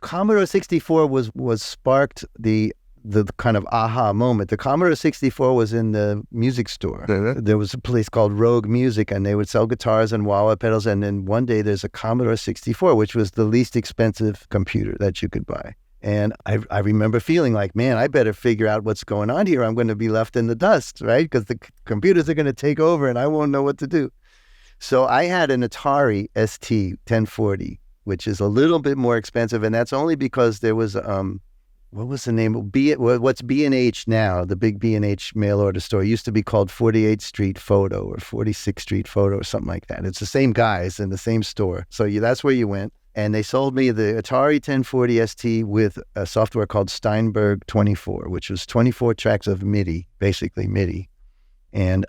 Commodore 64 was sparked the kind of aha moment. The Commodore 64 was in the music store. There was a place called Rogue Music, and they would sell guitars and wah-wah pedals. And then one day there's a Commodore 64, which was the least expensive computer that you could buy. And I remember feeling like, man, I better figure out what's going on here. I'm going to be left in the dust, right? Because the computers are going to take over and I won't know what to do. So I had an Atari ST 1040, which is a little bit more expensive. And that's only because there was, what was the name? What's B&H now? The big B&H mail order store. It used to be called 48th Street Photo or 46th Street Photo or something like that. It's the same guys in the same store. So that's where you went. And they sold me the Atari 1040 ST with a software called Steinberg 24, which was 24 tracks of MIDI, basically MIDI. And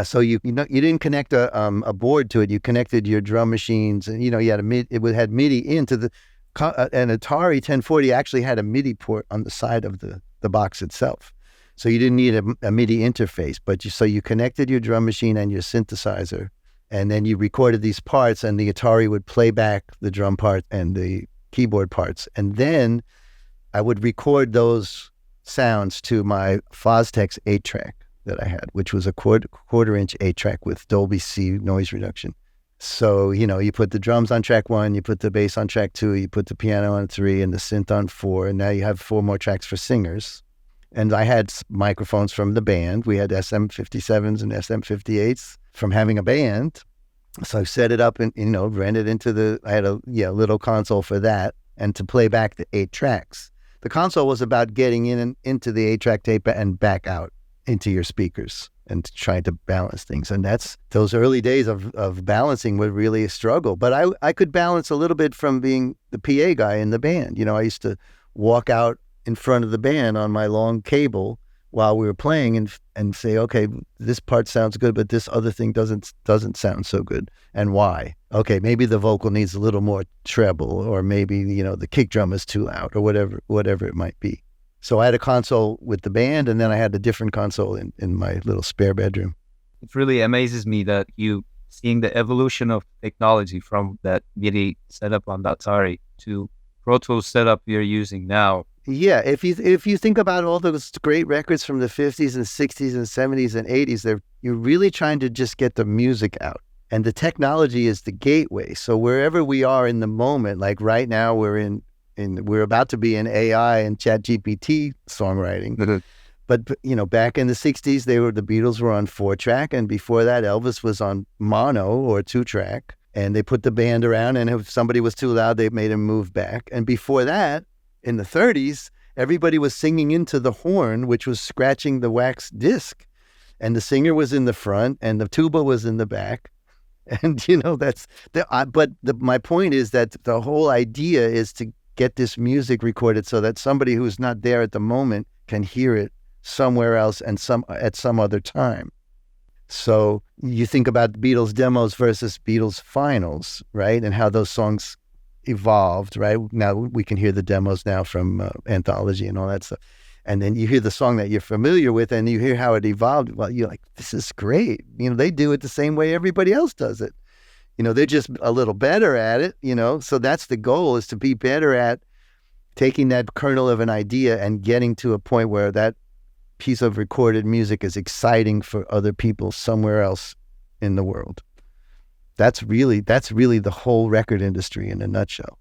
so you didn't connect a board to it. You connected your drum machines, and you had it had MIDI into the. An Atari 1040 actually had a MIDI port on the side of the box itself, so you didn't need a MIDI interface. But you connected your drum machine and your synthesizer. And then you recorded these parts, and the Atari would play back the drum part and the keyboard parts. And then I would record those sounds to my Fostex 8-track that I had, which was a quarter-inch 8-track with Dolby C noise reduction. So, you put the drums on track 1, you put the bass on track 2, you put the piano on 3, and the synth on 4, and now you have 4 more tracks for singers. And I had microphones from the band. We had SM57s and SM58s from having a band. So I set it up and, ran it into I had a little console for that and to play back the 8 tracks. The console was about getting in and into the 8-track tape and back out into your speakers and trying to balance things. And those early days of balancing were really a struggle. But I could balance a little bit from being the PA guy in the band. I used to walk out in front of the band on my long cable while we were playing and say, okay, this part sounds good, but this other thing doesn't sound so good. And why? Okay, maybe the vocal needs a little more treble, or maybe, the kick drum is too loud, or whatever it might be. So I had a console with the band, and then I had a different console in my little spare bedroom. It really amazes me that you seeing the evolution of technology from that MIDI setup on the Atari to Pro Tools setup you're using now. Yeah, if you think about all those great records from the 50s and 60s and 70s and 80s, you're really trying to just get the music out. And the technology is the gateway. So wherever we are in the moment, like right now we're about to be in AI and ChatGPT songwriting. Mm-hmm. But back in the 60s, the Beatles were on 4-track, and before that Elvis was on mono or 2-track. And they put the band around, and if somebody was too loud, they made him move back. And before that, in the 30s, everybody was singing into the horn, which was scratching the wax disc. And the singer was in the front, and the tuba was in the back. And, my point is that the whole idea is to get this music recorded so that somebody who's not there at the moment can hear it somewhere else and at some other time. So you think about Beatles demos versus Beatles finals, right? And how those songs evolved, right? Now we can hear the demos now from Anthology and all that stuff. And then you hear the song that you're familiar with and you hear how it evolved. Well, you're like, this is great. They do it the same way everybody else does it. They're just a little better at it, So that's the goal, is to be better at taking that kernel of an idea and getting to a point where that piece of recorded music is exciting for other people somewhere else in the world. That's really the whole record industry in a nutshell.